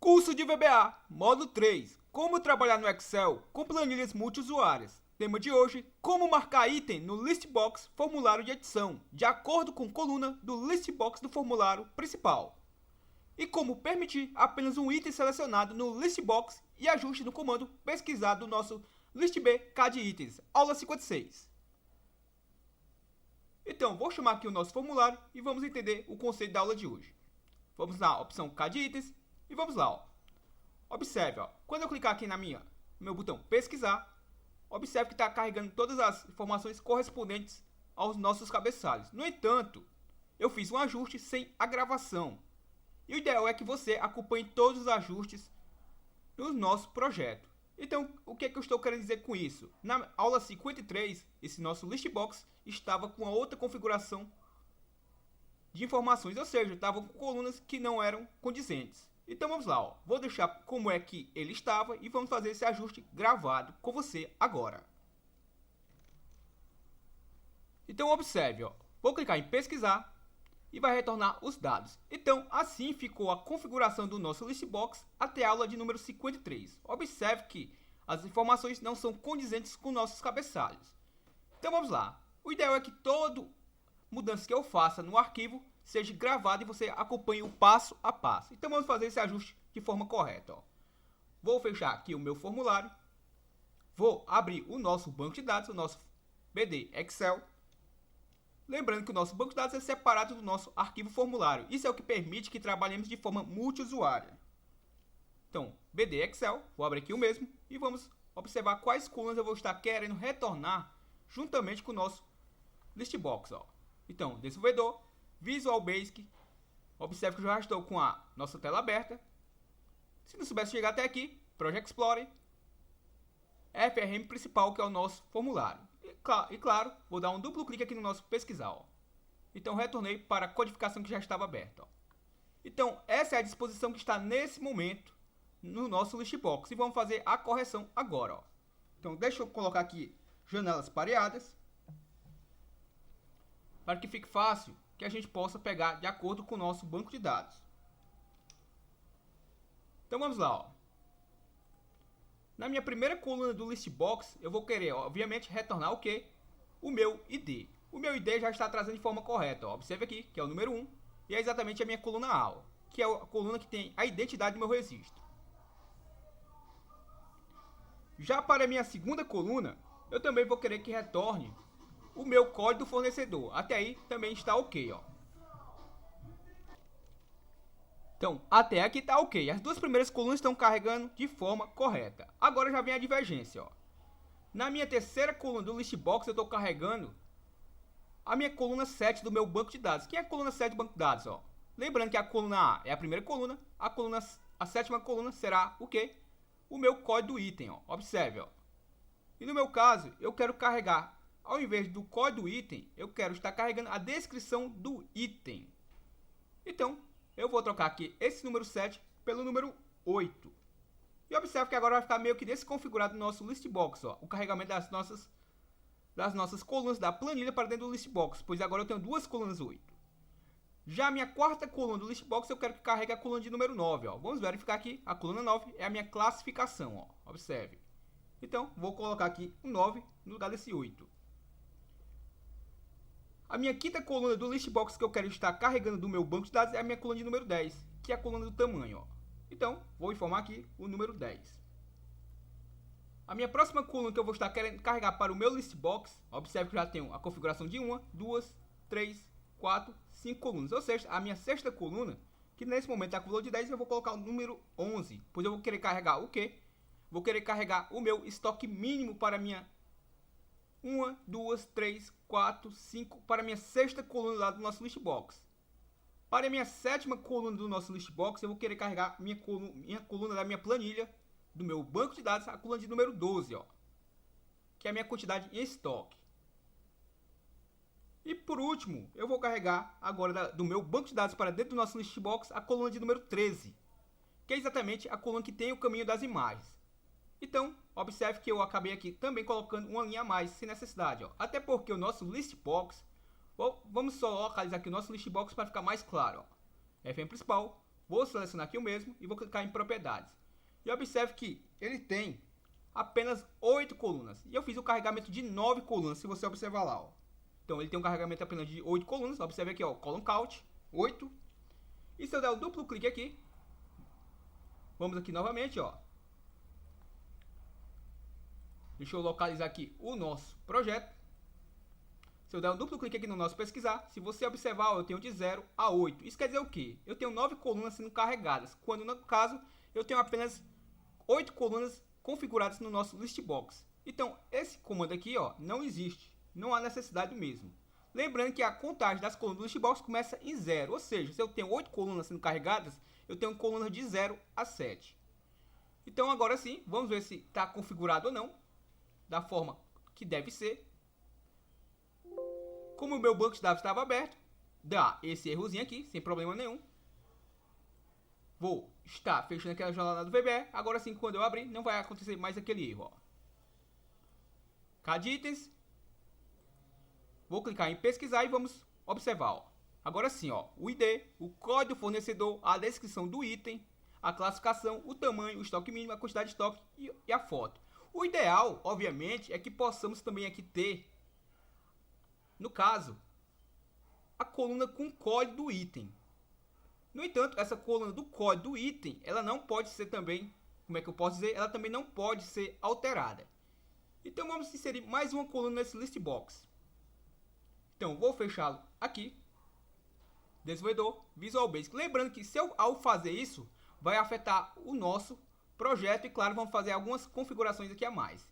Curso de VBA, módulo 3. Como trabalhar no Excel com planilhas multiusuárias. Tema de hoje, como marcar item no listbox formulário de edição, de acordo com coluna do listbox do formulário principal. E como permitir apenas um item selecionado no listbox e ajuste no comando pesquisar do nosso listb CAD itens, aula 56. Então, vou chamar aqui o nosso formulário e vamos entender o conceito da aula de hoje. Vamos na opção CAD itens e vamos lá, ó. Observe, ó, quando eu clicar aqui no meu botão pesquisar, observe que está carregando todas as informações correspondentes aos nossos cabeçalhos. No entanto, eu fiz um ajuste sem a gravação. E o ideal é que você acompanhe todos os ajustes do nosso projeto. Então, o que é que eu estou querendo dizer com isso? Na aula 53, esse nosso listbox estava com a outra configuração de informações, ou seja, estava com colunas que não eram condizentes. Então vamos lá, ó. Vou deixar como é que ele estava e vamos fazer esse ajuste gravado com você agora. Então observe, ó. Vou clicar em pesquisar e vai retornar os dados. Então assim ficou a configuração do nosso listbox até a aula de número 53. Observe que as informações não são condizentes com nossos cabeçalhos. Então vamos lá. O ideal é que toda mudança que eu faça no arquivo seja gravado e você acompanhe o passo a passo. Então vamos fazer esse ajuste de forma correta, ó. Vou fechar aqui o meu formulário. Vou abrir o nosso banco de dados, o nosso BD Excel. Lembrando que o nosso banco de dados é separado do nosso arquivo formulário. Isso é o que permite que trabalhemos de forma multiusuária. Então, BD Excel, vou abrir aqui o mesmo e vamos observar quais colunas eu vou estar querendo retornar juntamente com o nosso listbox, ó. Então, desenvolvedor, Visual Basic, observe que eu já estou com a nossa tela aberta. Se não soubesse chegar até aqui, Project Explorer, FRM principal, que é o nosso formulário. E claro, vou dar um duplo clique aqui no nosso pesquisar, ó. Então retornei para a codificação que já estava aberta, ó. Então essa é a disposição que está nesse momento no nosso listbox e vamos fazer a correção agora, ó. Então deixa eu colocar aqui janelas pareadas para que fique fácil que a gente possa pegar de acordo com o nosso banco de dados. Então vamos lá, ó. Na minha primeira coluna do listbox, eu vou querer, obviamente, retornar o quê? O meu ID. O meu ID já está trazendo de forma correta, ó. Observe aqui, que é o número 1, e é exatamente a minha coluna A, ó, que é a coluna que tem a identidade do meu registro. Já para a minha segunda coluna, eu também vou querer que retorne o meu código do fornecedor. Até aí também está ok, ó. Então, até aqui está ok. As duas primeiras colunas estão carregando de forma correta. Agora já vem a divergência, ó. Na minha terceira coluna do listbox, eu estou carregando a minha coluna 7 do meu banco de dados. Quem é a coluna 7 do banco de dados, ó? Lembrando que a coluna A é a primeira coluna, a sétima coluna será o quê? O meu código do item, ó. Observe, ó. E no meu caso, eu quero carregar, ao invés do código do item, eu quero estar carregando a descrição do item. Então, eu vou trocar aqui esse número 7 pelo número 8. E observe que agora vai ficar meio que desconfigurado o nosso listbox, ó, o carregamento das nossas colunas da planilha para dentro do listbox, pois agora eu tenho duas colunas 8. Já a minha quarta coluna do listbox, eu quero que carregue a coluna de número 9. Ó. Vamos verificar aqui, a coluna 9 é a minha classificação, ó. Observe. Então, vou colocar aqui o 9 no lugar desse 8. A minha quinta coluna do listbox que eu quero estar carregando do meu banco de dados é a minha coluna de número 10, que é a coluna do tamanho, ó. Então, vou informar aqui o número 10. A minha próxima coluna que eu vou estar querendo carregar para o meu listbox, observe que eu já tenho a configuração de 1, 2, 3, 4, 5 colunas. Ou seja, a minha sexta coluna, que nesse momento está com o valor de 10, eu vou colocar o número 11, pois eu vou querer carregar o quê? Vou querer carregar o meu estoque mínimo para a minha 1, 2, 3, 4, 5 para a minha sexta coluna lá do nosso listbox. Para a minha sétima coluna do nosso listbox, eu vou querer carregar minha coluna da minha planilha, do meu banco de dados, a coluna de número 12, ó, que é a minha quantidade em estoque. E por último, eu vou carregar agora do meu banco de dados para dentro do nosso listbox a coluna de número 13, que é exatamente a coluna que tem o caminho das imagens. Então, observe que eu acabei aqui também colocando uma linha a mais, sem necessidade, ó. Até porque o nosso listbox, vamos só localizar aqui o nosso listbox para ficar mais claro, ó. FM principal, Vou selecionar aqui o mesmo e vou clicar em propriedades. E observe que ele tem apenas 8 colunas. E eu fiz o carregamento de 9 colunas, se você observar lá. Ó. Então ele tem um carregamento apenas de 8 colunas. Observe aqui, ó, column count, 8. E se eu der o duplo clique aqui, vamos aqui novamente, ó. Deixa eu localizar aqui o nosso projeto. Se eu der um duplo clique aqui no nosso pesquisar, se você observar, ó, eu tenho de 0 a 8. Isso quer dizer o quê? Eu tenho 9 colunas sendo carregadas, quando no caso eu tenho apenas 8 colunas configuradas no nosso listbox. Então esse comando aqui, ó, não existe, não há necessidade mesmo. Lembrando que a contagem das colunas do listbox começa em 0, ou seja, se eu tenho 8 colunas sendo carregadas, eu tenho colunas de 0 a 7. Então agora sim, vamos ver se está configurado ou não, da forma que deve ser. Como o meu banco de dados estava aberto, dá esse errozinho aqui, sem problema nenhum. Vou estar fechando aquela janela do VBE. Agora sim, quando eu abrir, não vai acontecer mais aquele erro. Ó. Cada itens. Vou clicar em pesquisar e vamos observar. Ó. Agora sim, ó, o ID, o código do fornecedor, a descrição do item, a classificação, o tamanho, o estoque mínimo, a quantidade de estoque e a foto. O ideal, obviamente, é que possamos também aqui ter, no caso, a coluna com o código do item. No entanto, essa coluna do código do item, ela não pode ser também, como é que eu posso dizer? Ela também não pode ser alterada. Então vamos inserir mais uma coluna nesse listbox. Então vou fechá-lo aqui. Desenvolvedor, Visual Basic. Lembrando que se eu, ao fazer isso, vai afetar o nosso projeto e claro, vamos fazer algumas configurações aqui a mais.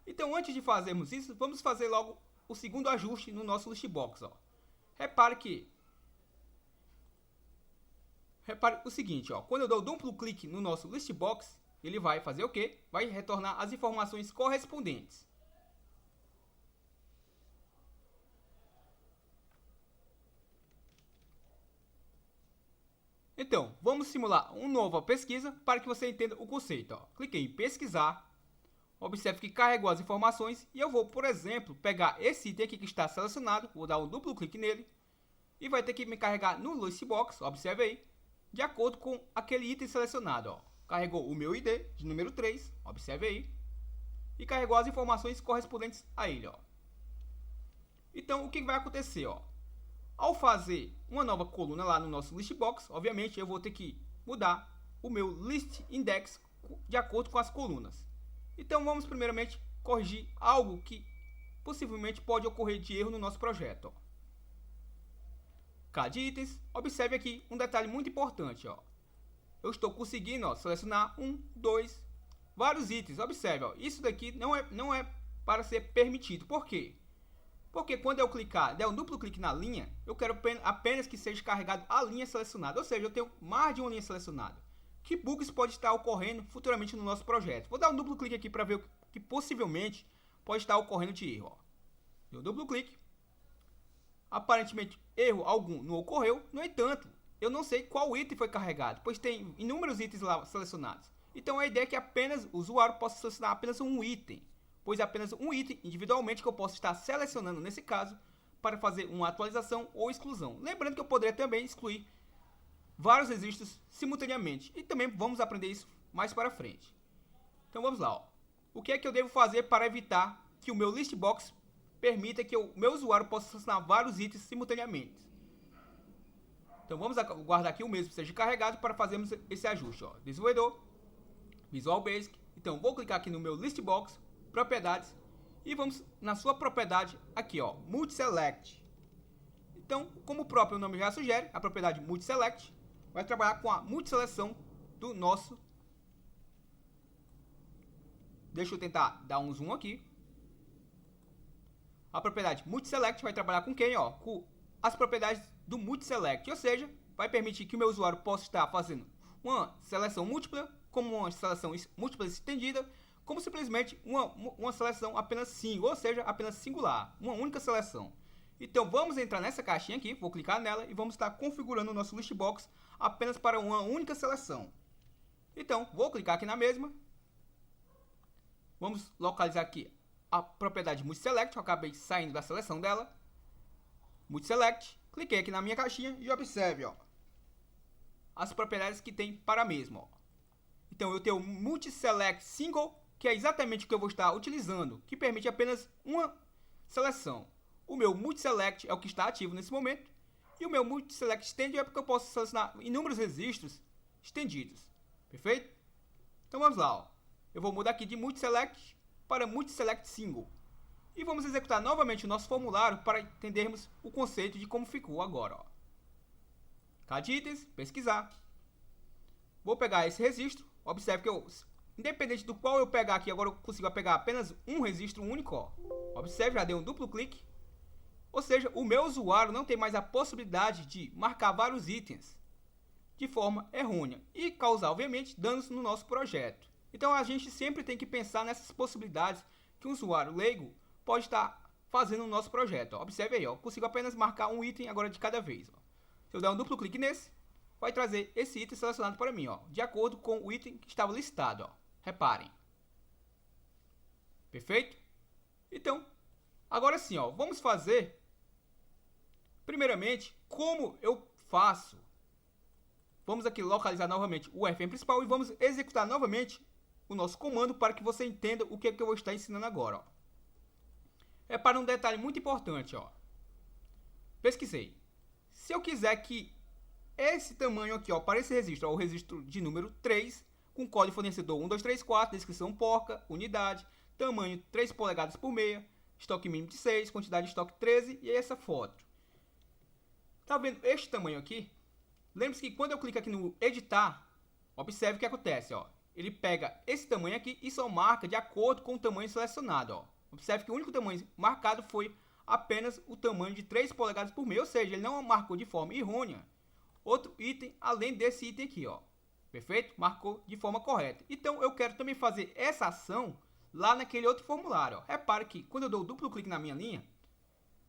Então antes de fazermos isso, vamos fazer logo o segundo ajuste no nosso listbox. Ó. Repare o seguinte, ó, quando eu dou duplo clique no nosso listbox, ele vai fazer o quê? Vai retornar as informações correspondentes. Então, vamos simular uma nova pesquisa para que você entenda o conceito. Ó. Cliquei em pesquisar, observe que carregou as informações e eu vou, por exemplo, pegar esse item aqui que está selecionado, vou dar um duplo clique nele e vai ter que me carregar no listbox, observe aí, de acordo com aquele item selecionado. Ó. Carregou o meu ID de número 3, observe aí, e carregou as informações correspondentes a ele. Ó. Então, o que vai acontecer? Ó? Ao fazer uma nova coluna lá no nosso listbox, obviamente eu vou ter que mudar o meu list index de acordo com as colunas. Então vamos primeiramente corrigir algo que possivelmente pode ocorrer de erro no nosso projeto. Ó. Cada itens, observe aqui um detalhe muito importante. Ó. Eu estou conseguindo selecionar 1, 2, vários itens. Observe, ó, isso daqui não é para ser permitido. Por quê? Porque quando eu clicar, der um duplo clique na linha, eu quero apenas que seja carregado a linha selecionada. Ou seja, eu tenho mais de uma linha selecionada. Que bugs pode estar ocorrendo futuramente no nosso projeto? Vou dar um duplo clique aqui para ver o que possivelmente pode estar ocorrendo de erro. Ó. Deu um duplo clique. Aparentemente, erro algum não ocorreu. No entanto, eu não sei qual item foi carregado, pois tem inúmeros itens lá selecionados. Então a ideia é que apenas o usuário possa selecionar apenas um item. Pois é apenas um item individualmente que eu posso estar selecionando nesse caso para fazer uma atualização ou exclusão. Lembrando que eu poderia também excluir vários registros simultaneamente e também vamos aprender isso mais para frente. Então vamos lá. Ó. O que é que eu devo fazer para evitar que o meu listbox permita que o meu usuário possa selecionar vários itens simultaneamente? Então vamos aguardar aqui o mesmo seja carregado para fazermos esse ajuste. Ó. Desenvolvedor, Visual Basic. Então vou clicar aqui no meu listbox, propriedades e vamos na sua propriedade aqui, ó, multiselect. Então, como o próprio nome já sugere, a propriedade multiselect vai trabalhar com a multiseleção do nosso. Deixa eu tentar dar um zoom aqui. A propriedade multiselect vai trabalhar com quem, ó, com as propriedades do multiselect, ou seja, vai permitir que o meu usuário possa estar fazendo uma seleção múltipla, como uma seleção múltipla estendida, como simplesmente uma seleção apenas single, ou seja, apenas singular, uma única seleção. Então vamos entrar nessa caixinha aqui, vou clicar nela e vamos estar configurando o nosso listbox apenas para uma única seleção. Então vou clicar aqui na mesma, vamos localizar aqui a propriedade multiselect, eu acabei saindo da seleção dela, multiselect, cliquei aqui na minha caixinha e observe, ó, as propriedades que tem para a mesma. Ó. Então eu tenho o Multi-Select Single, que é exatamente o que eu vou estar utilizando, que permite apenas uma seleção. O meu Multi-Select é o que está ativo nesse momento, e o meu Multi-Select Extend é porque eu posso selecionar inúmeros registros estendidos. Perfeito? Então vamos lá. Ó. Eu vou mudar aqui de Multi-Select para Multi-Select Single. E vamos executar novamente o nosso formulário para entendermos o conceito de como ficou agora. Ó. CAD Itens, pesquisar. Vou pegar esse registro. Observe que independente do qual eu pegar aqui, agora eu consigo pegar apenas um registro único. Ó. Observe, já dei um duplo clique. Ou seja, o meu usuário não tem mais a possibilidade de marcar vários itens de forma errônea e causar, obviamente, danos no nosso projeto. Então a gente sempre tem que pensar nessas possibilidades que um usuário leigo pode estar fazendo no nosso projeto. Ó. Observe aí, ó, consigo apenas marcar um item agora de cada vez. Ó. Se eu der um duplo clique nesse, vai trazer esse item selecionado para mim, ó, de acordo com o item que estava listado. Ó. Reparem. Perfeito? Então, agora sim, ó, vamos fazer, primeiramente, como eu faço. Vamos aqui localizar novamente o FM principal e vamos executar novamente o nosso comando para que você entenda o que é que eu vou estar ensinando agora. Ó. É para um detalhe muito importante. Ó. Pesquisei. Se eu quiser que esse tamanho aqui, ó, para esse registro, ó, o registro de número 3, com código fornecedor 1234, descrição porca, unidade, tamanho 3 polegadas por meia, estoque mínimo de 6, quantidade de estoque 13 e essa foto. Tá vendo este tamanho aqui? Lembre-se que quando eu clico aqui no editar, observe o que acontece. Ó. Ele pega esse tamanho aqui e só marca de acordo com o tamanho selecionado. Ó. Observe que o único tamanho marcado foi apenas o tamanho de 3 polegadas por meio, ou seja, ele não marcou de forma errônea outro item além desse item aqui, ó. Perfeito? Marcou de forma correta. Então eu quero também fazer essa ação lá naquele outro formulário. Ó. Repare que quando eu dou duplo clique na minha linha,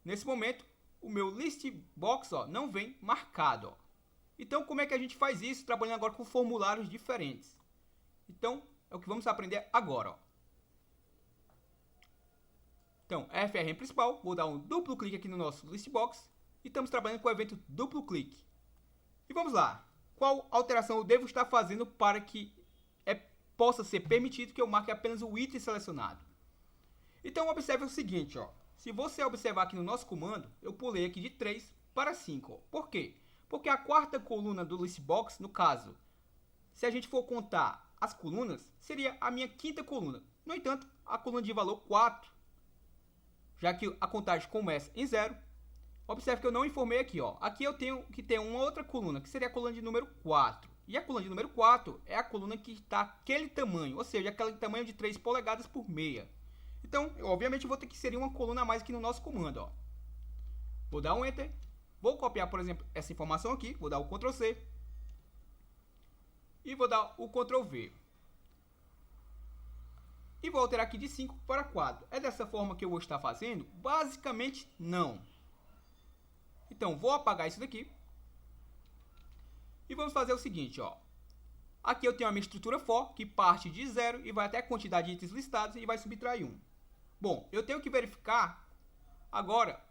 nesse momento o meu list box, ó, não vem marcado. Ó. Então como é que a gente faz isso trabalhando agora com formulários diferentes? Então é o que vamos aprender agora. Ó. Então, FRM principal, vou dar um duplo clique aqui no nosso listbox e estamos trabalhando com o evento duplo clique. E vamos lá, qual alteração eu devo estar fazendo para que possa ser permitido que eu marque apenas o item selecionado? Então observe o seguinte, ó, se você observar aqui no nosso comando, eu pulei aqui de 3 para 5. Ó. Por quê? Porque a quarta coluna do listbox, no caso, se a gente for contar as colunas, seria a minha quinta coluna. No entanto, a coluna de valor 4, já que a contagem começa em 0, observe que eu não informei aqui. Ó. Aqui eu tenho que ter uma outra coluna, que seria a coluna de número 4. E a coluna de número 4 é a coluna que está aquele tamanho, ou seja, aquele tamanho de 3 polegadas por meia. Então, eu obviamente vou ter que inserir uma coluna a mais aqui no nosso comando. Ó. Vou dar um Enter. Vou copiar, por exemplo, essa informação aqui. Vou dar o Ctrl C. E vou dar o Ctrl V. E vou alterar aqui de 5 para 4. É dessa forma que eu vou estar fazendo? Basicamente, não. Então, vou apagar isso daqui. E vamos fazer o seguinte, ó. Aqui eu tenho a minha estrutura for, que parte de 0 e vai até a quantidade de itens listados e vai subtrair 1. Bom, eu tenho que verificar agora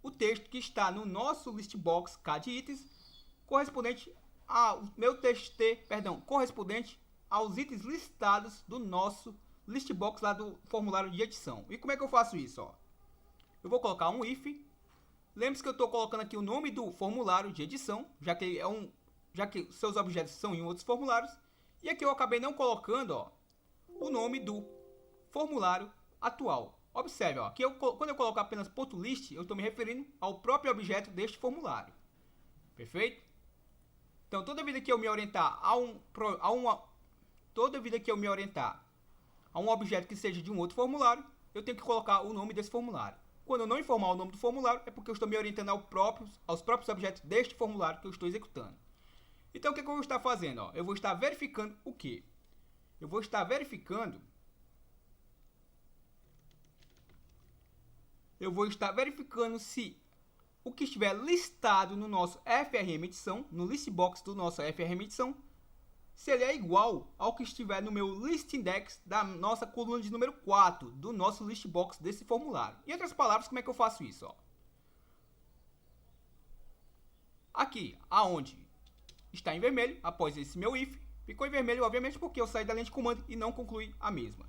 o texto que está no nosso listbox CAD itens, correspondente ao meu TXT, correspondente aos itens listados do nosso listbox lá do formulário de edição. E como é que eu faço isso? Ó? Eu vou colocar um if. Lembre-se que eu estou colocando aqui o nome do formulário de edição, já que seus objetos são em outros formulários. E aqui eu acabei não colocando, ó, o nome do formulário atual. Observe, ó, que quando eu colocar apenas .list, eu estou me referindo ao próprio objeto deste formulário. Perfeito? Então, toda vida que eu me orientar a um objeto que seja de um outro formulário, eu tenho que colocar o nome desse formulário. Quando eu não informar o nome do formulário, é porque eu estou me orientando aos próprios objetos deste formulário que eu estou executando. Então, o que eu vou estar fazendo? Ó? Eu vou estar verificando o quê? Eu vou estar verificando se o que estiver listado no nosso FRM edição, no listbox do nosso FRM edição, se ele é igual ao que estiver no meu list index da nossa coluna de número 4 do nosso listbox desse formulário. Em outras palavras, como é que eu faço isso? Ó? Aqui, aonde está em vermelho após esse meu if. Ficou em vermelho, obviamente, porque eu saí da linha de comando e não concluí a mesma.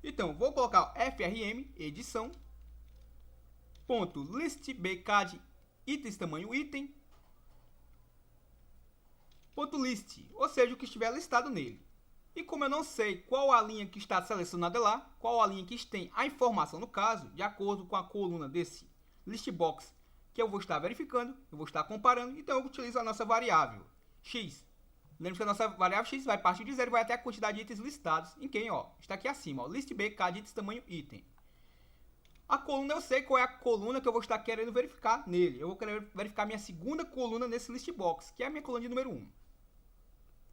Então, vou colocar frm edição ponto list bcad itens tamanho item ponto list, ou seja, o que estiver listado nele. E como eu não sei qual a linha que está selecionada lá, qual a linha que tem a informação no caso, de acordo com a coluna desse list box que eu vou estar verificando, eu vou estar comparando, então eu utilizo a nossa variável x. Lembre que a nossa variável x vai partir de 0 e vai até a quantidade de itens listados em quem, ó, está aqui acima, ó, list bcad itens tamanho item. A coluna eu sei qual é a coluna que eu vou estar querendo verificar nele. Eu vou querer verificar minha segunda coluna nesse list box, que é a minha coluna de número 1.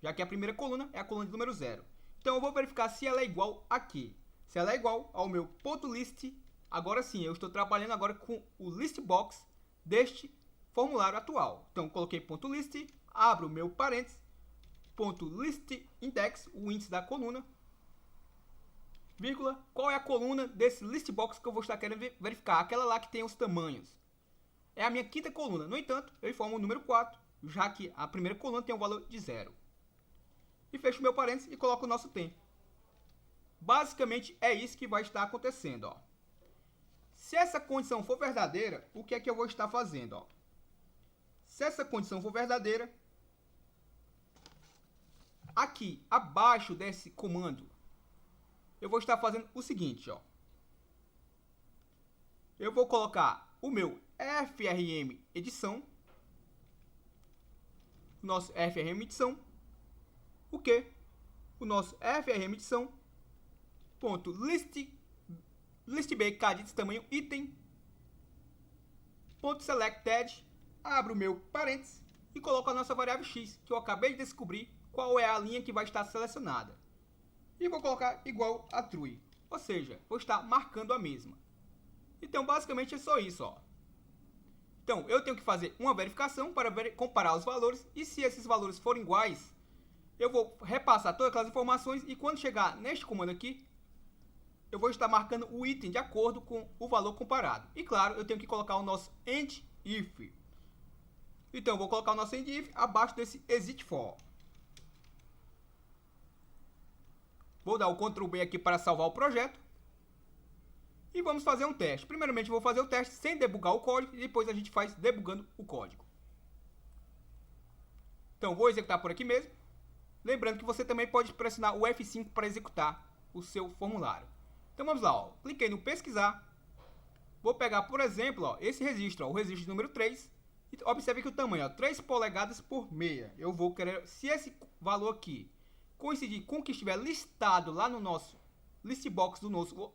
Já que a primeira coluna é a coluna de número 0. Então eu vou verificar se ela é igual aqui. Se ela é igual ao meu ponto .list, agora sim, eu estou trabalhando agora com o list box deste formulário atual. Então coloquei ponto .list, abro o meu parênteses, ponto .list index, o índice da coluna, vírgula, qual é a coluna desse list box que eu vou estar querendo verificar, aquela lá que tem os tamanhos. É a minha quinta coluna, no entanto, eu informo o número 4, já que a primeira coluna tem um valor de 0. E fecho o meu parênteses e coloco o nosso tempo. Basicamente é isso que vai estar acontecendo, ó. Se essa condição for verdadeira, o que é que eu vou estar fazendo, ó? Se essa condição for verdadeira, aqui abaixo desse comando, eu vou estar fazendo o seguinte, ó. Eu vou colocar o meu frm edição, nosso frm edição, o que? O nosso frm edição ponto list bcad tamanho item ponto selected, abro o meu parênteses e coloco a nossa variável x, que eu acabei de descobrir qual é a linha que vai estar selecionada. E vou colocar igual a true, ou seja, vou estar marcando a mesma. Então basicamente é só isso, ó. Então eu tenho que fazer uma verificação para comparar os valores, e se esses valores forem iguais, eu vou repassar todas aquelas informações, e quando chegar neste comando aqui, eu vou estar marcando o item de acordo com o valor comparado. E claro, eu tenho que colocar o nosso end if. Então eu vou colocar o nosso end if abaixo desse exit for. Vou dar o Ctrl B aqui para salvar o projeto. E vamos fazer um teste. Primeiramente eu vou fazer o teste sem debugar o código, e depois a gente faz debugando o código. Então vou executar por aqui mesmo. Lembrando que você também pode pressionar o F5 para executar o seu formulário. Então vamos lá, ó. Cliquei no pesquisar. Vou pegar, por exemplo, ó, esse registro, ó, o registro número 3. E observe que o tamanho, ó, 3 polegadas por meia. Eu vou querer, se esse valor aqui coincidir com o que estiver listado lá no nosso list box do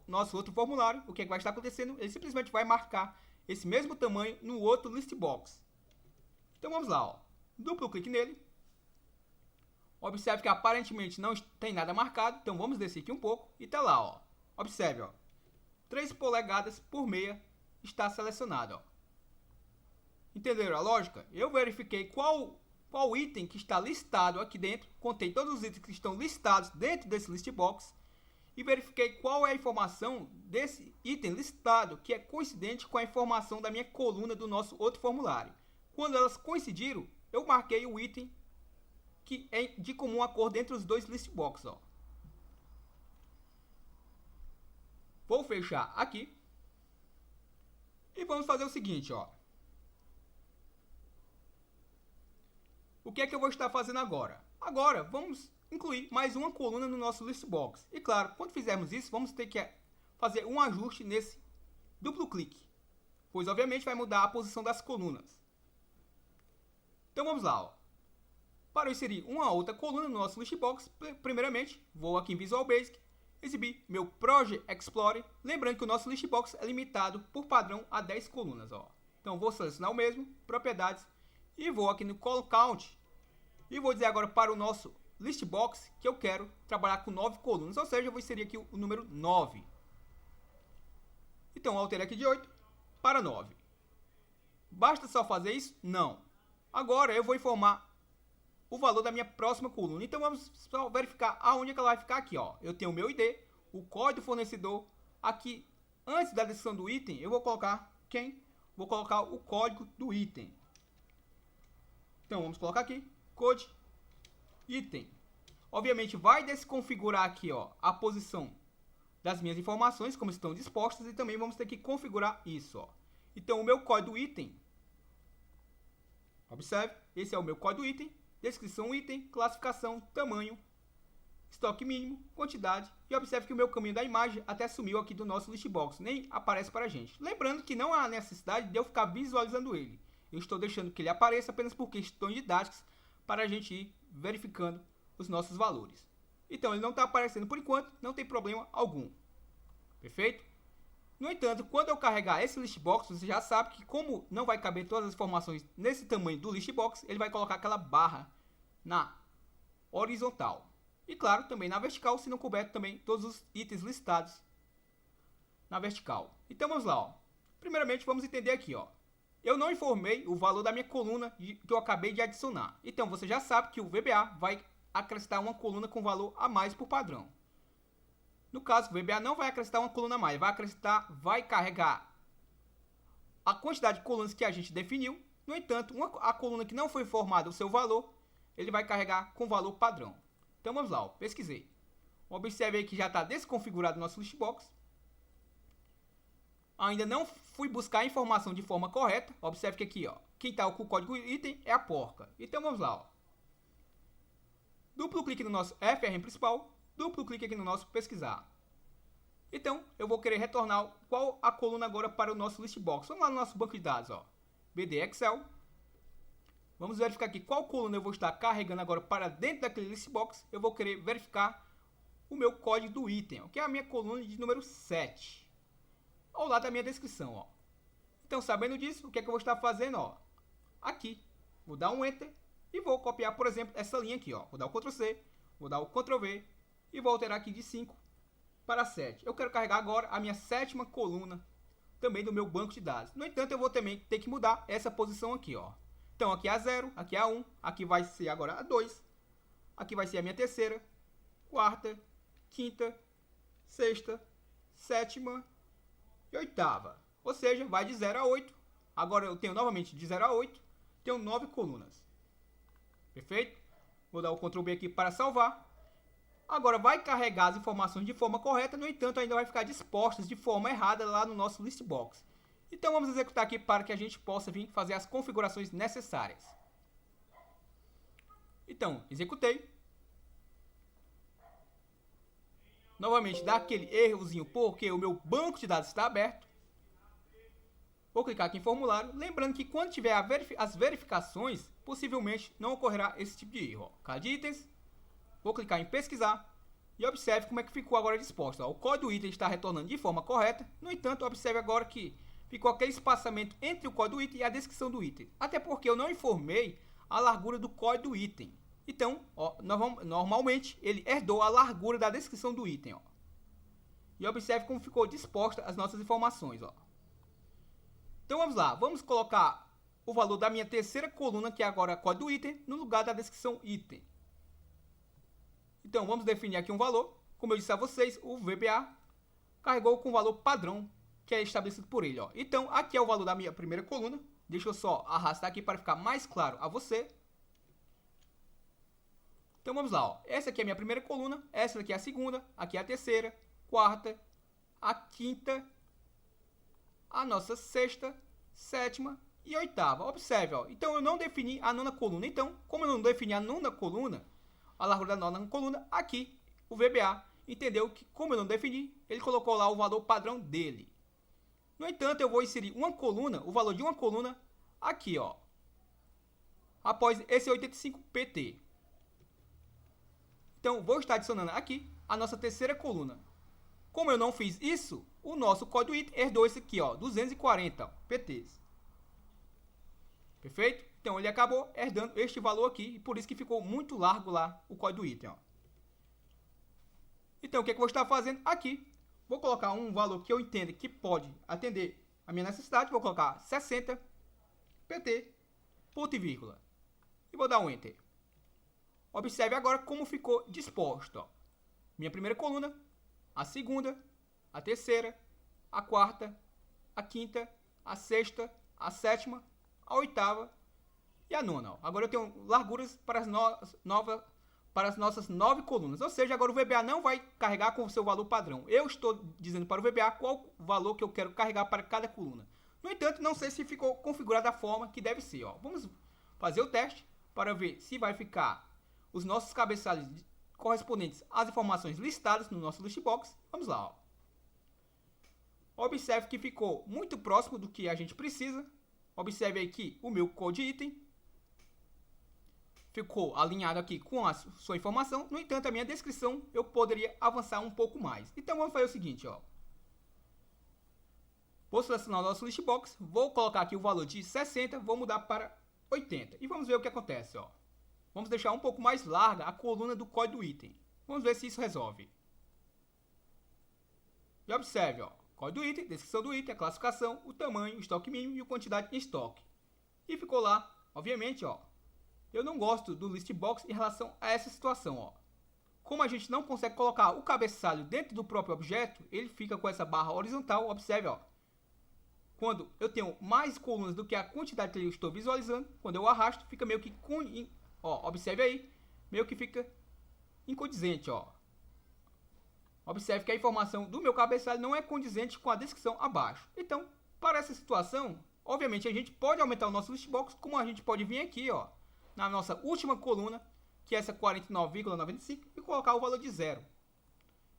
nosso outro formulário, o que vai estar acontecendo? Ele simplesmente vai marcar esse mesmo tamanho no outro list box. Então vamos lá, ó. Duplo clique nele. Observe que aparentemente não tem nada marcado, então vamos descer aqui um pouco e tá lá, ó. Observe, ó. 3 polegadas por meia está selecionado, ó. Entenderam a lógica? Eu verifiquei qual item que está listado aqui dentro, contei todos os itens que estão listados dentro desse list box e verifiquei qual é a informação desse item listado que é coincidente com a informação da minha coluna do nosso outro formulário. Quando elas coincidiram, eu marquei o item que é de comum acordo entre os dois list boxes, ó. Vou fechar aqui e vamos fazer o seguinte, ó. O que é que eu vou estar fazendo agora? Agora vamos incluir mais uma coluna no nosso list box. E claro, quando fizermos isso, vamos ter que fazer um ajuste nesse duplo clique, pois obviamente vai mudar a posição das colunas. Então vamos lá, ó. Para inserir uma outra coluna no nosso list box, primeiramente vou aqui em Visual Basic, exibir meu Project Explorer, lembrando que o nosso list box é limitado por padrão a 10 colunas, ó. Então vou selecionar o mesmo, propriedades, e vou aqui no Column Count, e vou dizer agora para o nosso list box que eu quero trabalhar com 9 colunas, ou seja, eu vou inserir aqui o número 9. Então alterei aqui de 8 para 9. Basta só fazer isso? Não. Agora eu vou informar o valor da minha próxima coluna. Então vamos só verificar aonde é que ela vai ficar aqui, ó. Eu tenho o meu ID, o código do fornecedor. Aqui, antes da descrição do item, eu vou colocar quem? Vou colocar o código do item. Então vamos colocar aqui, code item. Obviamente vai desconfigurar aqui, ó, a posição das minhas informações, como estão dispostas, e também vamos ter que configurar isso, ó. Então o meu código item, observe, esse é o meu código item, descrição item, classificação, tamanho, estoque mínimo, quantidade, e observe que o meu caminho da imagem até sumiu aqui do nosso listbox, nem aparece para a gente. Lembrando que não há necessidade de eu ficar visualizando ele. Eu estou deixando que ele apareça apenas por questões didáticas para a gente ir verificando os nossos valores. Então ele não está aparecendo por enquanto, não tem problema algum. Perfeito? No entanto, quando eu carregar esse listbox, você já sabe que como não vai caber todas as informações nesse tamanho do listbox, ele vai colocar aquela barra na horizontal. E claro, também na vertical, se não couber também todos os itens listados na vertical. Então vamos lá, ó. Primeiramente vamos entender aqui, ó. Eu não informei o valor da minha coluna que eu acabei de adicionar. Então você já sabe que o VBA vai acrescentar uma coluna com valor a mais por padrão. No caso, o VBA não vai acrescentar uma coluna a mais, vai carregar a quantidade de colunas que a gente definiu. No entanto, a coluna que não foi informada o seu valor, ele vai carregar com valor padrão. Então vamos lá, ó, pesquisei. Observe aí que já está desconfigurado o nosso listbox. Ainda não fui buscar a informação de forma correta. Observe que aqui, ó, quem está com o código item é a porca. Então vamos lá, ó. Duplo clique no nosso FRM principal, duplo clique aqui no nosso pesquisar. Então, eu vou querer retornar qual a coluna agora para o nosso listbox. Vamos lá no nosso banco de dados, ó. BD Excel. Vamos verificar aqui qual coluna eu vou estar carregando agora para dentro daquele listbox. Eu vou querer verificar o meu código do item, que é a minha coluna de número 7. Ao lado da minha descrição, ó. Então, sabendo disso, o que é que eu vou estar fazendo, ó? Aqui, vou dar um Enter e vou copiar, por exemplo, essa linha aqui, ó. Vou dar o Ctrl C, vou dar o Ctrl V e vou alterar aqui de 5 para 7. Eu quero carregar agora a minha 7ª coluna também do meu banco de dados. No entanto, eu vou também ter que mudar essa posição aqui, ó. Então, aqui é a 0, aqui é a 1, aqui vai ser agora a 2, aqui vai ser a minha 3ª, 4ª, 5ª, 6ª, 7ª e 8ª. Ou seja, vai de 0 a 8. Agora eu tenho novamente de 0 a 8, tenho 9 colunas. Perfeito? Vou dar o Ctrl B aqui para salvar. Agora vai carregar as informações de forma correta, no entanto ainda vai ficar dispostas de forma errada lá no nosso listbox. Então vamos executar aqui para que a gente possa vir fazer as configurações necessárias. Então, executei. Novamente dá aquele errozinho porque o meu banco de dados está aberto. Vou clicar aqui em formulário, lembrando que quando tiver as verificações, possivelmente não ocorrerá esse tipo de erro. Cada itens, vou clicar em pesquisar e observe como é que ficou agora disposto. O código do item está retornando de forma correta, no entanto, observe agora que ficou aquele espaçamento entre o código do item e a descrição do item. Até porque eu não informei a largura do código do item. Então, ó, normalmente ele herdou a largura da descrição do item. Ó. E observe como ficou disposta as nossas informações. Ó. Então vamos lá, vamos colocar o valor da minha 3ª coluna, que é agora código do item, no lugar da descrição item. Então vamos definir aqui um valor. Como eu disse a vocês, o VBA carregou com o valor padrão que é estabelecido por ele. Ó. Então aqui é o valor da minha 1ª coluna. Deixa eu só arrastar aqui para ficar mais claro a você. Então vamos lá, ó. Essa aqui é a minha 1ª coluna, essa aqui é a 2ª, aqui é a 3ª, 4ª, a 5ª, a nossa 6ª, 7ª e 8ª. Observe, ó. Então eu não defini a 9ª coluna. Então, como eu não defini a 9ª coluna, a largura da 9ª coluna, aqui o VBA entendeu que, como eu não defini, ele colocou lá o valor padrão dele. No entanto, eu vou inserir uma coluna, o valor de uma coluna, aqui, ó. Após esse 85 PT. Então, vou estar adicionando aqui a nossa 3ª coluna. Como eu não fiz isso, o nosso código item herdou esse aqui, ó, 240 ó, PTs. Perfeito? Então, ele acabou herdando este valor aqui, e por isso que ficou muito largo lá o código item, ó. Então, o que é que eu vou estar fazendo aqui? Vou colocar um valor que eu entendo que pode atender a minha necessidade. Vou colocar 60 PT, ponto e vírgula. E vou dar um Enter. Observe agora como ficou disposto. Ó. Minha 1ª coluna, a 2ª, a 3ª, a 4ª, a 5ª, a 6ª, a 7ª, a 8ª e a nona. Ó. Agora eu tenho larguras para as nossas 9 colunas. Ou seja, agora o VBA não vai carregar com o seu valor padrão. Eu estou dizendo para o VBA qual o valor que eu quero carregar para cada coluna. No entanto, não sei se ficou configurado da forma que deve ser. Ó. Vamos fazer o teste para ver se vai ficar os nossos cabeçalhos correspondentes às informações listadas no nosso listbox. Vamos lá. Ó. Observe que ficou muito próximo do que a gente precisa. Observe aí que o meu code item ficou alinhado aqui com a sua informação. No entanto, a minha descrição eu poderia avançar um pouco mais. Então vamos fazer o seguinte, ó. Vou selecionar o nosso listbox, vou colocar aqui o valor de 60, vou mudar para 80 e vamos ver o que acontece, ó. Vamos deixar um pouco mais larga a coluna do código do item. Vamos ver se isso resolve. E observe, ó. Código do item, descrição do item, a classificação, o tamanho, o estoque mínimo e a quantidade em estoque. E ficou lá, obviamente, ó. Eu não gosto do listbox em relação a essa situação, ó. Como a gente não consegue colocar o cabeçalho dentro do próprio objeto, ele fica com essa barra horizontal, observe, ó. Quando eu tenho mais colunas do que a quantidade que eu estou visualizando, quando eu arrasto, fica meio que, ó, observe aí, meio que fica incondizente, ó. Observe que a informação do meu cabeçalho não é condizente com a descrição abaixo. Então, para essa situação, obviamente a gente pode aumentar o nosso listbox, como a gente pode vir aqui, ó, na nossa última coluna, que é essa 49,95, e colocar o valor de 0.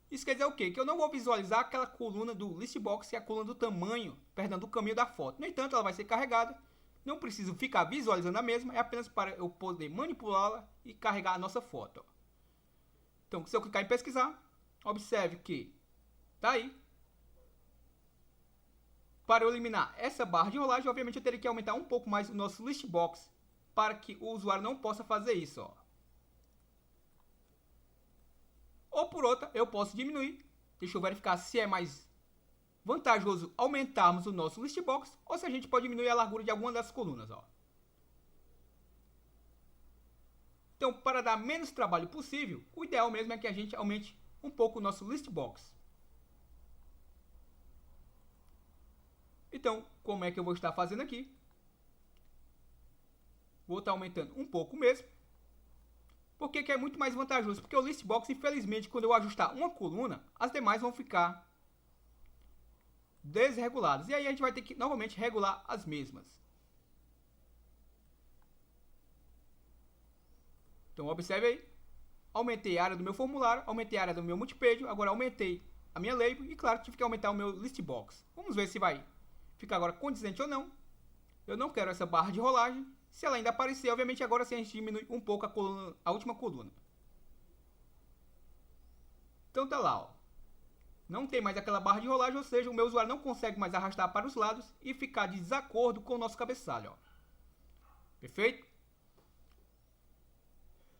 Isso quer dizer o quê? Que eu não vou visualizar aquela coluna do listbox, que é a coluna do tamanho, perdão, do caminho da foto. No entanto, ela vai ser carregada. Não preciso ficar visualizando a mesma, é apenas para eu poder manipulá-la e carregar a nossa foto. Então, se eu clicar em pesquisar, observe que tá aí. Para eu eliminar essa barra de rolagem, obviamente eu teria que aumentar um pouco mais o nosso listbox para que o usuário não possa fazer isso, ó. Ou por outra, eu posso diminuir. Deixa eu verificar se é mais vantajoso aumentarmos o nosso listbox ou se a gente pode diminuir a largura de alguma das colunas, ó. Então, para dar menos trabalho possível, o ideal mesmo é que a gente aumente um pouco o nosso listbox. Então, como é que eu vou estar fazendo aqui? Vou estar aumentando um pouco mesmo. Por que é muito mais vantajoso? Porque o listbox, infelizmente, quando eu ajustar uma coluna, as demais vão ficar desreguladas. E aí a gente vai ter que novamente regular as mesmas. Então observe aí. Aumentei a área do meu formulário, aumentei a área do meu multipage, agora aumentei a minha label e claro, tive que aumentar o meu listbox. Vamos ver se vai ficar agora condizente ou não. Eu não quero essa barra de rolagem. Se ela ainda aparecer, obviamente agora sim a gente diminui um pouco a coluna, a última coluna. Então tá lá, ó. Não tem mais aquela barra de rolagem, ou seja, o meu usuário não consegue mais arrastar para os lados e ficar de desacordo com o nosso cabeçalho, ó. Perfeito?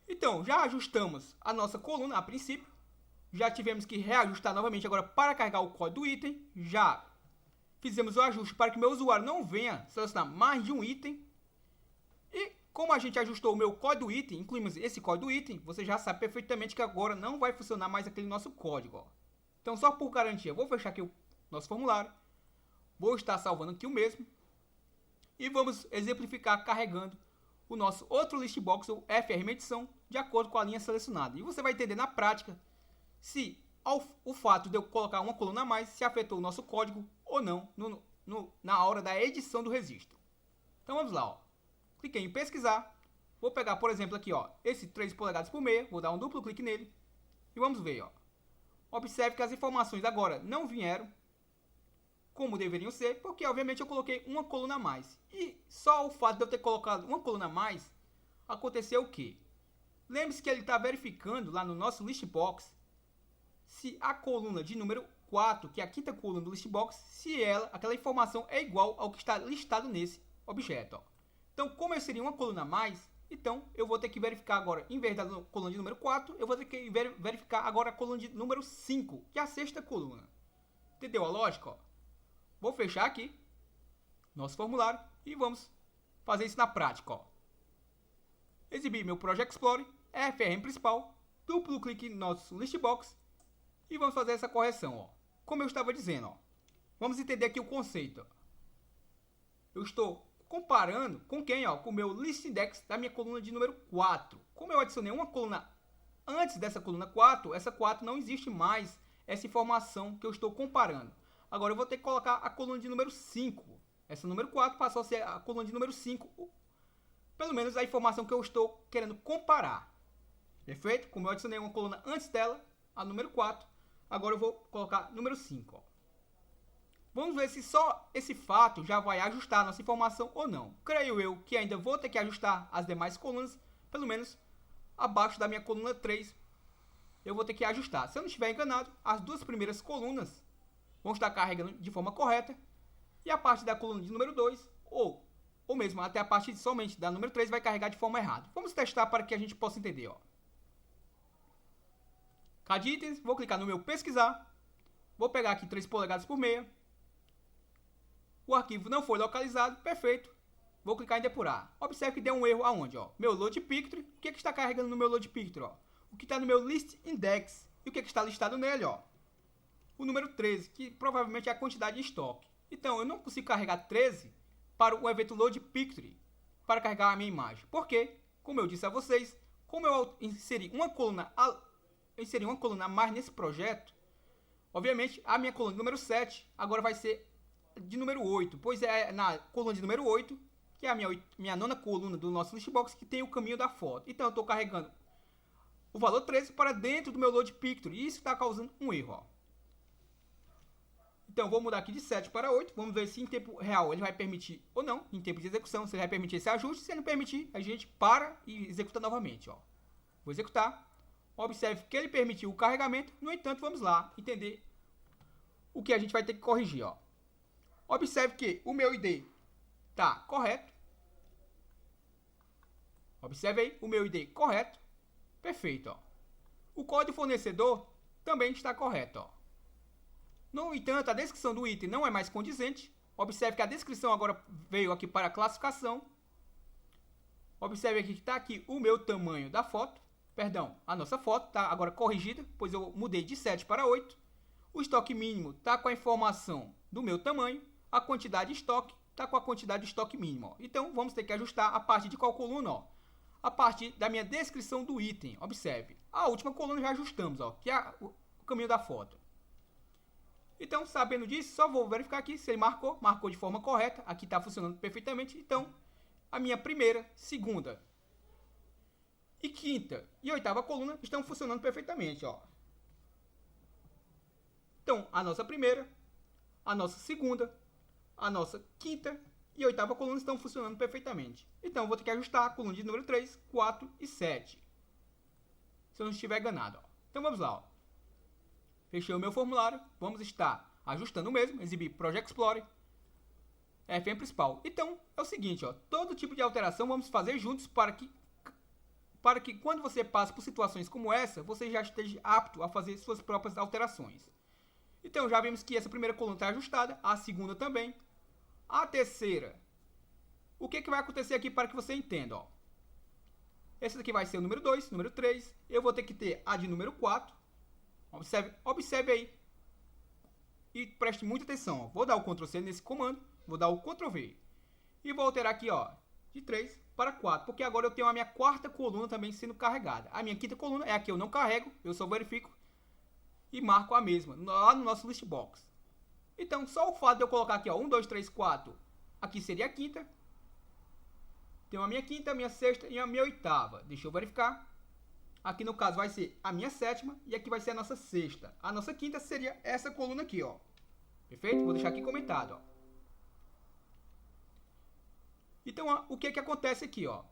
Então, já ajustamos a nossa coluna a princípio. Já tivemos que reajustar novamente agora para carregar o código do item. Já fizemos o ajuste para que o meu usuário não venha selecionar mais de um item. E como a gente ajustou o meu código do item, incluímos esse código do item, você já sabe perfeitamente que agora não vai funcionar mais aquele nosso código, ó. Então, só por garantia, vou fechar aqui o nosso formulário. Vou estar salvando aqui o mesmo. E vamos exemplificar carregando o nosso outro listbox, ou FR medição, de acordo com a linha selecionada. E você vai entender na prática se o fato de eu colocar uma coluna a mais se afetou o nosso código ou não na hora da edição do registro. Então vamos lá, ó. Cliquei em pesquisar. Vou pegar, por exemplo, aqui, ó, esse 3 polegadas por meia. Vou dar um duplo clique nele. E vamos ver, ó. Observe que as informações agora não vieram como deveriam ser, porque obviamente eu coloquei uma coluna a mais. E só o fato de eu ter colocado uma coluna a mais, aconteceu o quê? Lembre-se que ele está verificando lá no nosso listbox se a coluna de número 4, que é a quinta coluna do listbox, se aquela informação é igual ao que está listado nesse objeto, ó. Então, como eu seria uma coluna a mais, então eu vou ter que verificar agora, em vez da coluna de número 4, eu vou ter que verificar agora a coluna de número 5, que é a sexta coluna. Entendeu a lógica, ó? Vou fechar aqui nosso formulário e vamos fazer isso na prática, ó. Exibir meu Project Explorer, FRM principal, duplo clique no nosso listbox e vamos fazer essa correção, ó. Como eu estava dizendo, ó. Vamos entender aqui o conceito, ó. Eu estou comparando com quem? Ó, com o meu list index da minha coluna de número 4. Como eu adicionei uma coluna antes dessa coluna 4, essa 4 não existe mais essa informação que eu estou comparando. Agora eu vou ter que colocar a coluna de número 5. Essa número 4 passou a ser a coluna de número 5. Pelo menos a informação que eu estou querendo comparar. Perfeito? Como eu adicionei uma coluna antes dela, a número 4, agora eu vou colocar número 5. Ó. Vamos ver se só esse fato já vai ajustar a nossa informação ou não. Creio eu que ainda vou ter que ajustar as demais colunas, pelo menos abaixo da minha coluna 3, eu vou ter que ajustar. Se eu não estiver enganado, as duas primeiras colunas vão estar carregando de forma correta, e a parte da coluna de número 2, ou mesmo até a parte somente da número 3, vai carregar de forma errada. Vamos testar para que a gente possa entender. Ó. Cada item, vou clicar no meu pesquisar, vou pegar aqui 3 polegadas por meia, o arquivo não foi localizado, perfeito, vou clicar em depurar. Observe que deu um erro aonde? Ó? Meu load picture, o que está carregando no meu load picture? Ó? O que está no meu list index, e o que está listado nele? Ó? O número 13, que provavelmente é a quantidade de estoque. Então, eu não consigo carregar 13 para o evento load picture, para carregar a minha imagem. Por quê? Como eu disse a vocês, como eu inseri uma coluna a mais nesse projeto, obviamente a minha coluna número 7 agora vai ser de número 8, pois é na coluna de número 8, que é a minha nona coluna do nosso listbox, que tem o caminho da foto. Então eu estou carregando o valor 13 para dentro do meu load picture, e isso está causando um erro. Ó. Então vou mudar aqui de 7 para 8, vamos ver se em tempo real ele vai permitir ou não, em tempo de execução, se ele vai permitir esse ajuste. Se ele não permitir, a gente para e executa novamente. Ó. Vou executar, observe que ele permitiu o carregamento, no entanto vamos lá entender o que a gente vai ter que corrigir. Ó. Observe que o meu ID está correto. Observe aí, o meu ID correto. Perfeito. Ó. O código fornecedor também está correto. Ó. No entanto, a descrição do item não é mais condizente. Observe que a descrição agora veio aqui para a classificação. Observe aqui que está aqui o meu tamanho da foto. Perdão, a nossa foto está agora corrigida, pois eu mudei de 7 para 8. O estoque mínimo está com a informação do meu tamanho. A quantidade de estoque está com a quantidade de estoque mínimo. Ó. Então, vamos ter que ajustar a parte de qual coluna? Ó. A parte da minha descrição do item. Observe. A última coluna já ajustamos, ó, que é o caminho da foto. Então, sabendo disso, só vou verificar aqui se ele marcou de forma correta. Aqui está funcionando perfeitamente. Então, a minha primeira, segunda e quinta e oitava coluna estão funcionando perfeitamente. Ó. Então, a nossa primeira, a nossa segunda, a nossa quinta e oitava coluna estão funcionando perfeitamente. Então, eu vou ter que ajustar a coluna de número 3, 4 e 7. Se eu não estiver enganado. Ó. Então, vamos lá. Ó. Fechei o meu formulário, vamos estar ajustando o mesmo, exibir Project Explorer, FM principal. Então, é o seguinte, ó, todo tipo de alteração vamos fazer juntos para que quando você passe por situações como essa, você já esteja apto a fazer suas próprias alterações. Então, já vimos que essa primeira coluna está ajustada, a segunda também, a terceira. O que vai acontecer aqui para que você entenda? Ó? Esse daqui vai ser o número 2, número 3, eu vou ter que ter a de número 4. Observe aí e preste muita atenção. Ó. Vou dar o Ctrl C nesse comando, vou dar o Ctrl V e vou alterar aqui ó, de 3 para 4, porque agora eu tenho a minha quarta coluna também sendo carregada. A minha quinta coluna é a que eu não carrego, eu só verifico e marco a mesma lá no nosso listbox. Então só o fato de eu colocar aqui ó, 1, 2, 3, 4, aqui seria a quinta. Tenho a minha quinta, a minha sexta e a minha oitava. Deixa eu verificar. Aqui no caso vai ser a minha sétima e aqui vai ser a nossa sexta. A nossa quinta seria essa coluna aqui, ó. Perfeito? Vou deixar aqui comentado, ó. Então, ó, o que acontece aqui, ó?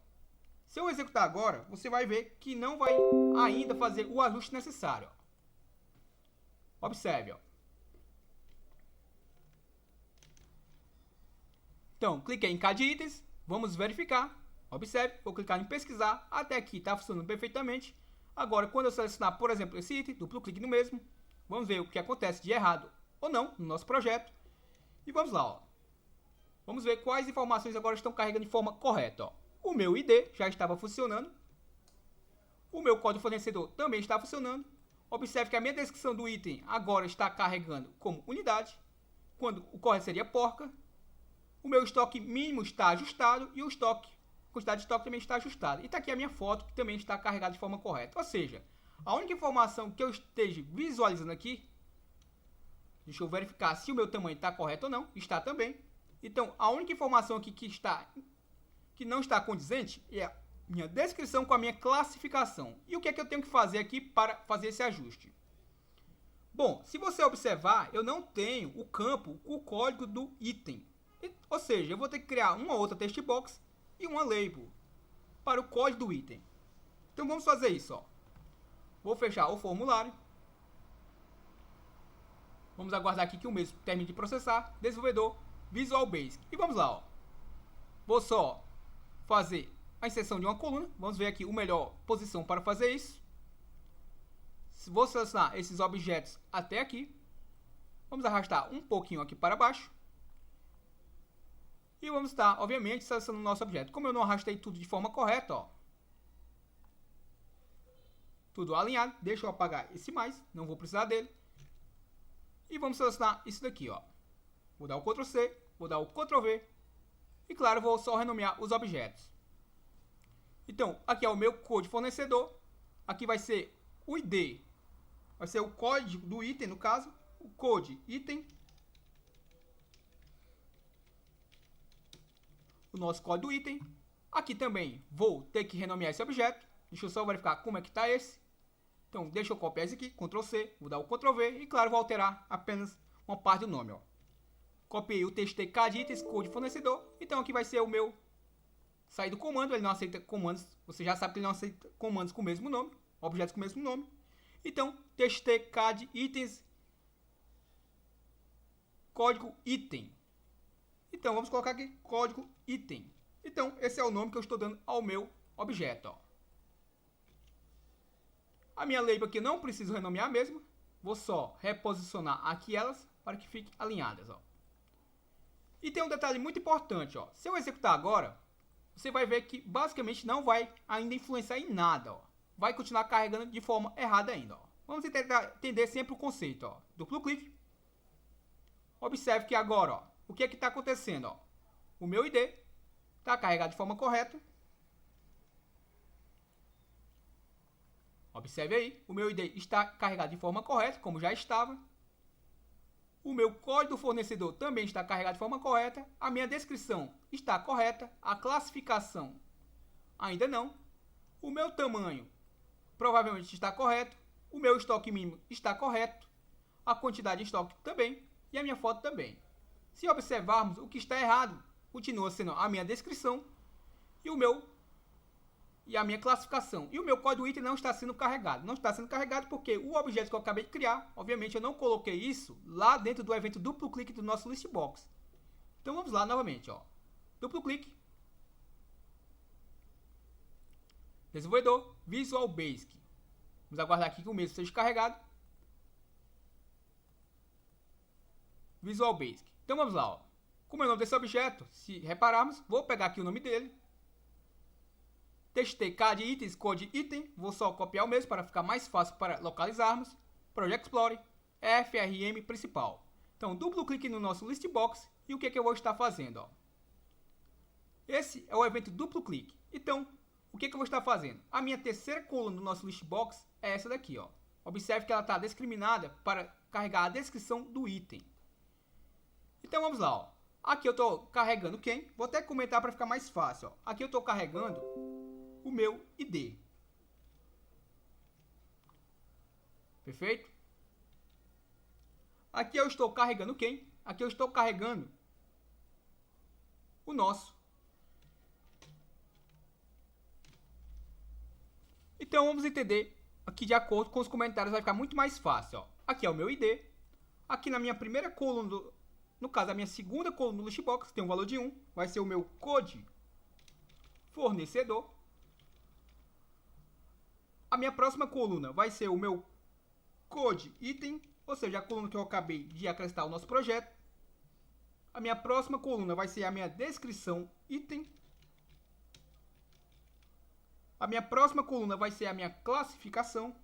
Se eu executar agora, você vai ver que não vai ainda fazer o ajuste necessário. Ó. Observe, ó. Então, cliquei em cada itens, vamos verificar. Observe, vou clicar em pesquisar, até aqui está funcionando perfeitamente. Agora, quando eu selecionar, por exemplo, esse item, duplo clique no mesmo, vamos ver o que acontece de errado ou não no nosso projeto. E vamos lá, ó. Vamos ver quais informações agora estão carregando de forma correta. Ó. O meu ID já estava funcionando. O meu código fornecedor também está funcionando. Observe que a minha descrição do item agora está carregando como unidade, quando o correto seria porca. o meu estoque mínimo está ajustado e a quantidade de estoque também está ajustada. E está aqui a minha foto, que também está carregada de forma correta. Ou seja, a única informação que eu esteja visualizando aqui, deixa eu verificar se o meu tamanho está correto ou não, está também. Então, a única informação aqui que não está condizente é a minha descrição com a minha classificação. E o que é que eu tenho que fazer aqui para fazer esse ajuste? Bom, se você observar, eu não tenho o campo, o código do item. Ou seja, eu vou ter que criar uma outra text box e uma label para o código do item. Então vamos fazer isso, ó. Vou fechar o formulário. Vamos aguardar aqui que o mesmo termine de processar. Desenvolvedor, Visual Basic. E vamos lá, ó. Vou só fazer a inserção de uma coluna. Vamos ver aqui a melhor posição para fazer isso. Vou selecionar esses objetos até aqui. Vamos arrastar um pouquinho aqui para baixo. E vamos estar, obviamente, selecionando o nosso objeto. Como eu não arrastei tudo de forma correta, ó. Tudo alinhado. Deixa eu apagar esse mais. Não vou precisar dele. E vamos selecionar isso daqui, ó. Vou dar o Ctrl C. Vou dar o Ctrl V. E claro, vou só renomear os objetos. Então, aqui é o meu code fornecedor. Aqui vai ser o ID. Vai ser o código do item, no caso. O code item. O nosso código do item. Aqui também vou ter que renomear esse objeto. Deixa eu só verificar como é que está esse. Então, deixa eu copiar esse aqui. Ctrl C. Vou dar o Ctrl V. E claro, vou alterar apenas uma parte do nome, ó. Copiei o txt de itens, code fornecedor. Então, aqui vai ser o meu sair do comando. Ele não aceita comandos. Você já sabe que ele não aceita comandos com o mesmo nome. Objetos com o mesmo nome. Então, txt de itens, código item. Então, vamos colocar aqui código item. Então, esse é o nome que eu estou dando ao meu objeto, ó. A minha label aqui eu não preciso renomear mesmo. Vou só reposicionar aqui elas para que fiquem alinhadas, ó. E tem um detalhe muito importante, ó. Se eu executar agora, você vai ver que basicamente não vai ainda influenciar em nada, ó. Vai continuar carregando de forma errada ainda, ó. Vamos tentar entender sempre o conceito, ó. Duplo clique. Observe que agora, ó, o que é que está acontecendo, ó? O meu ID está carregado de forma correta. Observe aí, o meu ID está carregado de forma correta, como já estava. O meu código do fornecedor também está carregado de forma correta. A minha descrição está correta. A classificação ainda não. O meu tamanho provavelmente está correto. O meu estoque mínimo está correto. A quantidade de estoque também. E a minha foto também. Se observarmos, o que está errado continua sendo a minha descrição e a minha classificação. E o meu código item não está sendo carregado. Não está sendo carregado porque o objeto que eu acabei de criar, obviamente eu não coloquei isso lá dentro do evento duplo clique do nosso listbox. Então vamos lá novamente, ó. Duplo clique. Desenvolvedor, Visual Basic. Vamos aguardar aqui que o mesmo seja carregado. Visual Basic. Então vamos lá, ó. Como é o nome desse objeto, se repararmos, vou pegar aqui o nome dele. txt de itens, code item. Vou só copiar o mesmo para ficar mais fácil para localizarmos. Project Explorer, FRM principal. Então, duplo clique no nosso listbox e o que é que eu vou estar fazendo, ó. Esse é o evento duplo clique. Então, o que é que eu vou estar fazendo? A minha terceira coluna do nosso listbox é essa daqui, ó. Observe que ela está discriminada para carregar a descrição do item. Então, vamos lá, ó. Aqui eu estou carregando quem? Vou até comentar para ficar mais fácil, ó. Aqui eu estou carregando o meu ID. Perfeito? Aqui eu estou carregando quem? Aqui eu estou carregando o nosso. Então vamos entender aqui de acordo com os comentários, vai ficar muito mais fácil, ó. Aqui é o meu ID. Aqui na minha primeira coluna, no caso a minha segunda coluna do listbox, tem um valor de 1, vai ser o meu code fornecedor. A minha próxima coluna vai ser o meu code item, ou seja, a coluna que eu acabei de acrescentar ao nosso projeto. A minha próxima coluna vai ser a minha descrição item. A minha próxima coluna vai ser a minha classificação.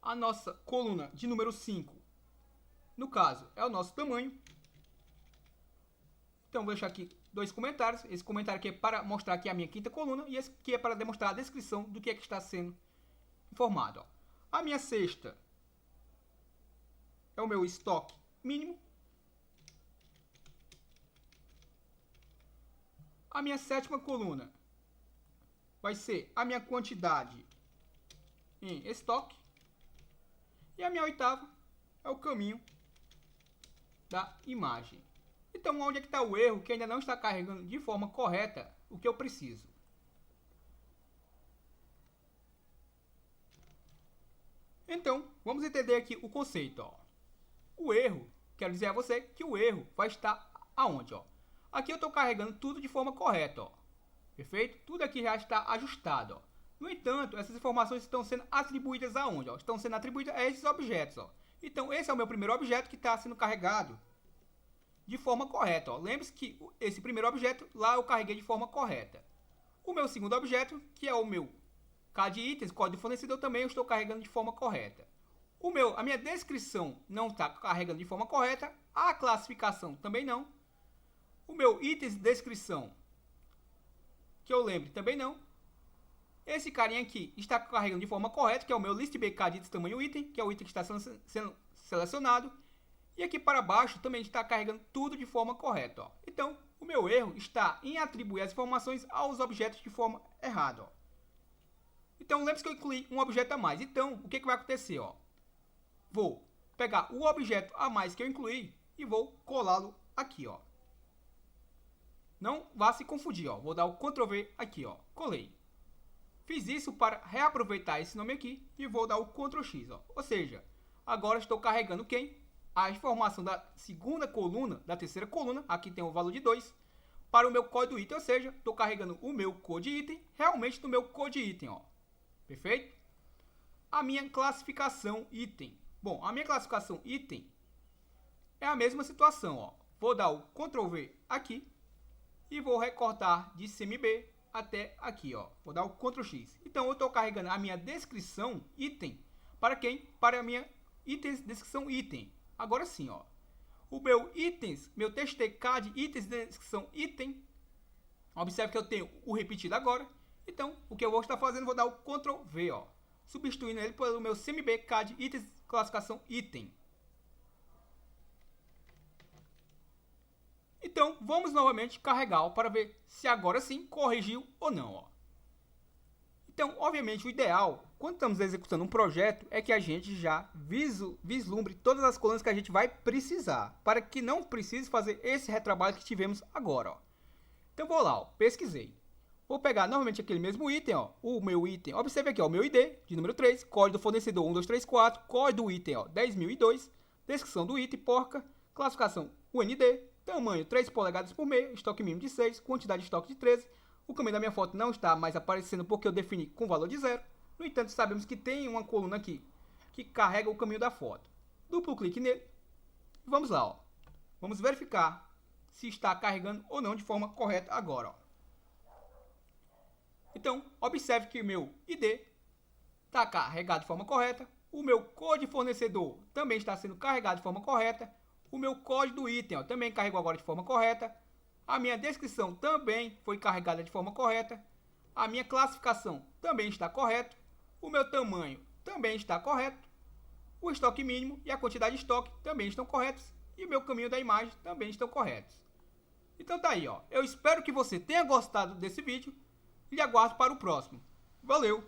a nossa coluna de número 5, no caso, é o nosso tamanho. Então, vou deixar aqui 2 comentários. Esse comentário aqui é para mostrar que é a minha quinta coluna e esse aqui é para demonstrar a descrição do que é que está sendo informado. Ó. A minha sexta é o meu estoque mínimo. A minha sétima coluna vai ser a minha quantidade em estoque. E a minha oitava é o caminho da imagem. Então, onde é que está o erro que ainda não está carregando de forma correta o que eu preciso? Então, vamos entender aqui o conceito. Ó. O erro, quero dizer a você que o erro vai estar aonde? Ó? Aqui eu estou carregando tudo de forma correta. Ó. Perfeito? Tudo aqui já está ajustado. Ó. No entanto, essas informações estão sendo atribuídas aonde? Ó? Estão sendo atribuídas a esses objetos. Ó. Então, esse é o meu primeiro objeto que está sendo carregado de forma correta. Lembre-se que esse primeiro objeto lá eu carreguei de forma correta. O meu segundo objeto, que é o meu CAD itens, código fornecedor, também eu estou carregando de forma correta. A minha descrição não está carregando de forma correta. A classificação também não. O meu itens de descrição, que eu lembre, também não. Esse carinha aqui está carregando de forma correta, que é o meu listb CAD itens tamanho item, que é o item que está sendo selecionado. E aqui para baixo também está carregando tudo de forma correta. Ó. Então, o meu erro está em atribuir as informações aos objetos de forma errada. Ó. Então, lembre-se que eu incluí um objeto a mais. Então, o que vai acontecer? Ó? Vou pegar o objeto a mais que eu incluí e vou colá-lo aqui. Ó. Não vá se confundir. Ó. Vou dar o Ctrl V aqui. Ó. Colei. Fiz isso para reaproveitar esse nome aqui e vou dar o Ctrl X. Ó. Ou seja, agora estou carregando quem? A informação da segunda coluna, da terceira coluna, aqui tem o valor de 2, para o meu código item, ou seja, estou carregando o meu code item realmente no meu code item, ó. Perfeito? A minha classificação item. Bom, a minha classificação item é a mesma situação, ó. Vou dar o Ctrl V aqui e vou recortar de CMB até aqui, ó. Vou dar o Ctrl X. Então, eu estou carregando a minha descrição item para quem? Para a minha itens descrição item. Agora sim, ó. O meu itens, meu txt-cad itens de descrição item. Observe que eu tenho o repetido agora. Então, o que eu vou estar fazendo, vou dar o Ctrl V, ó. Substituindo ele pelo meu CMB CAD itens classificação item. Então, vamos novamente carregar para ver se agora sim corrigiu ou não, ó. Então, obviamente, o ideal, quando estamos executando um projeto, é que a gente já vislumbre todas as colunas que a gente vai precisar, para que não precise fazer esse retrabalho que tivemos agora. Ó. Então, vou lá, ó, pesquisei. Vou pegar novamente aquele mesmo item, ó, o meu item. Observe aqui, ó, o meu ID, de número 3, código do fornecedor 1234, código do item, ó, 10.002, descrição do item, porca, classificação UND, tamanho 3 polegadas por meio, estoque mínimo de 6, quantidade de estoque de 13. O caminho da minha foto não está mais aparecendo porque eu defini com valor de 0. No entanto, sabemos que tem uma coluna aqui que carrega o caminho da foto. Duplo clique nele. Vamos lá. Ó. Vamos verificar se está carregando ou não de forma correta agora. Ó. Então, observe que o meu ID está carregado de forma correta. O meu código fornecedor também está sendo carregado de forma correta. O meu código do item ó, também carregou agora de forma correta. A minha descrição também foi carregada de forma correta. A minha classificação também está correta. O meu tamanho também está correto. O estoque mínimo e a quantidade de estoque também estão corretos. E o meu caminho da imagem também estão corretos. Então tá aí, ó. Eu espero que você tenha gostado desse vídeo e aguardo para o próximo. Valeu!